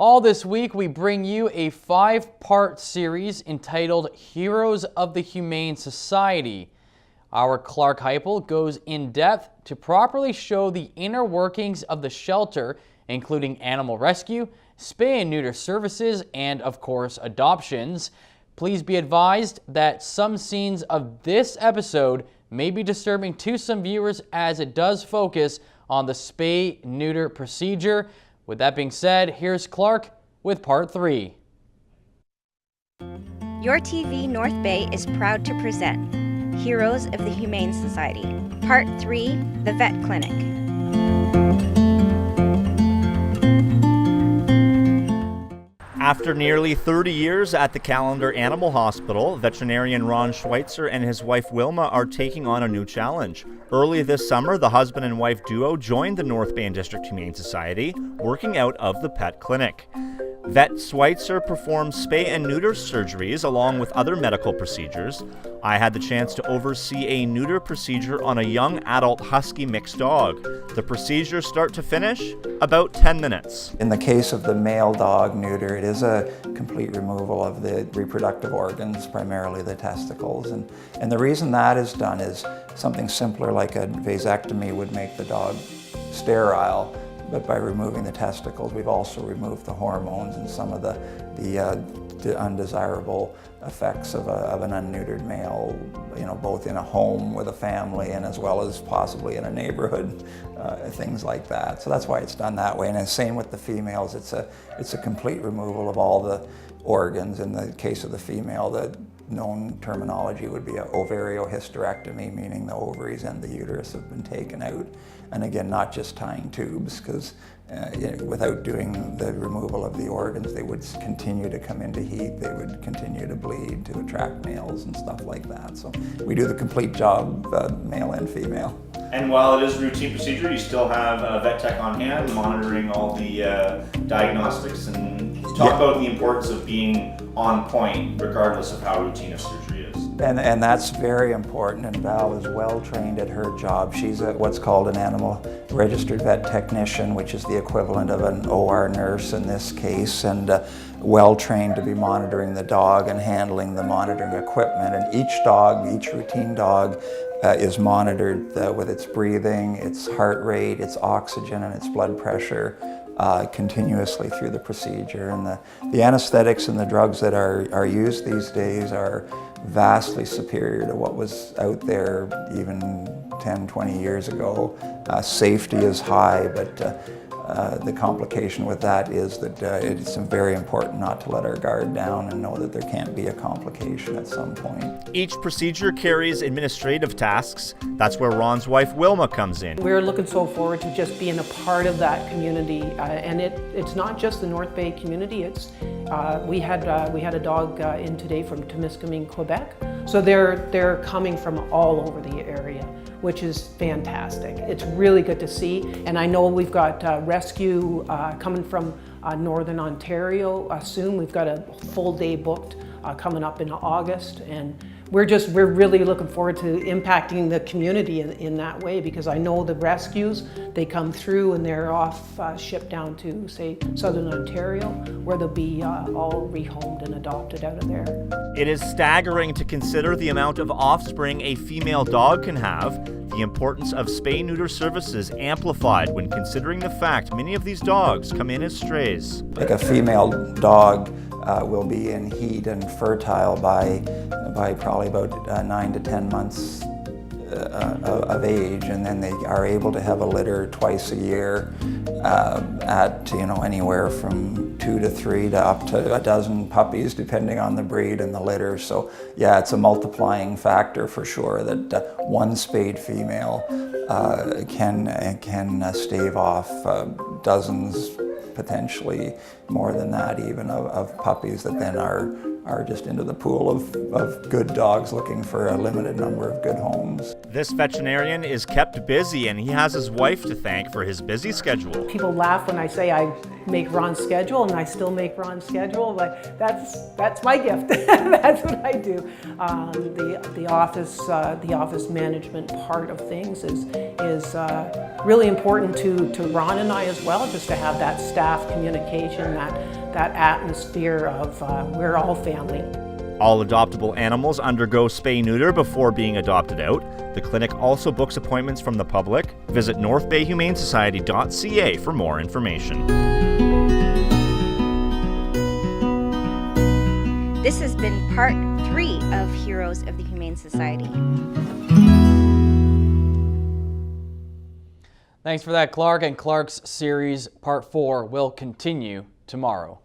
All this week, we bring you a 5-part series entitled Heroes of the Humane Society. Our Clarke Heipel goes in depth to properly show the inner workings of the shelter, including animal rescue, spay and neuter services, and of course, adoptions. Please be advised that some scenes of this episode may be disturbing to some viewers as it does focus on the spay-neuter procedure. With that being said, here's Clarke with Part 3. Your TV North Bay is proud to present Heroes of the Humane Society, Part 3, The Vet Clinic. After nearly 30 years at the Callender Animal Hospital, veterinarian Ron Schweitzer and his wife Wilma are taking on a new challenge. Early this summer, the husband and wife duo joined the North Bay and District Humane Society, working out of the pet clinic. Vet Schweitzer performs spay and neuter surgeries along with other medical procedures. I had the chance to oversee a neuter procedure on a young adult husky mixed dog. The procedure start to finish, about 10 minutes. In the case of the male dog neuter, it is a complete removal of the reproductive organs, primarily the testicles. And the reason that is done is something simpler like a vasectomy would make the dog sterile. But by removing the testicles, we've also removed the hormones and some of the undesirable effects of an unneutered male, both in a home with a family and as well as possibly in a neighborhood, things like that. So that's why it's done that way. And the same with the females, it's a complete removal of all the organs. In the case of the female, the known terminology would be an ovariohysterectomy, meaning the ovaries and the uterus have been taken out. And again, not just tying tubes, because without doing the removal of the organs, they would continue to come into heat, they would continue to bleed to attract males and stuff like that. So we do the complete job, male and female. And while it is a routine procedure, you still have a vet tech on hand monitoring all the diagnostics, and talk about the importance of being on point regardless of how routine a surgery is. And that's very important, and Val is well trained at her job. She's what's called an animal registered vet technician, which is the equivalent of an OR nurse in this case, and well trained to be monitoring the dog and handling the monitoring equipment. And each routine dog is monitored with its breathing, its heart rate, its oxygen, and its blood pressure continuously through the procedure. And the anesthetics and the drugs that are used these days are vastly superior to what was out there even 10, 20 years ago. Safety is high, but the complication with that is that it's very important not to let our guard down and know that there can't be a complication at some point. Each procedure carries administrative tasks. That's where Ron's wife Wilma comes in. We're looking so forward to just being a part of that community, and it's not just the North Bay community. We had a dog in today from Temiskaming, Quebec, so they're coming from all over the area, which is fantastic. It's really good to see, and I know we've got rescue coming from Northern Ontario soon. We've got a full day booked coming up in August, and we're really looking forward to impacting the community in that way, because I know the rescues, they come through and they're off shipped down to, say, Southern Ontario, where they'll be all rehomed and adopted out of there. It is staggering to consider the amount of offspring a female dog can have. The importance of spay-neuter services amplified when considering the fact many of these dogs come in as strays. Like a female dog will be in heat and fertile by probably about 9 to 10 months of age, and then they are able to have a litter twice a year at anywhere from 2 to 3 to up to a dozen puppies, depending on the breed and the litter. So yeah, it's a multiplying factor for sure that one spayed female can stave off dozens, potentially more than that even, of puppies that then are are just into the pool of good dogs looking for a limited number of good homes. This veterinarian is kept busy, and he has his wife to thank for his busy schedule. People laugh when I say I make Ron's schedule, and I still make Ron's schedule, but that's my gift. That's what I do. The office management part of things is really important to Ron and I as well, just to have that staff communication, that atmosphere of we're all family. All adoptable animals undergo spay-neuter before being adopted out. The clinic also books appointments from the public. Visit northbayhumanesociety.ca for more information. This has been part 3 of Heroes of the Humane Society. Thanks for that, Clarke, and Clarke's series part 4 will continue tomorrow.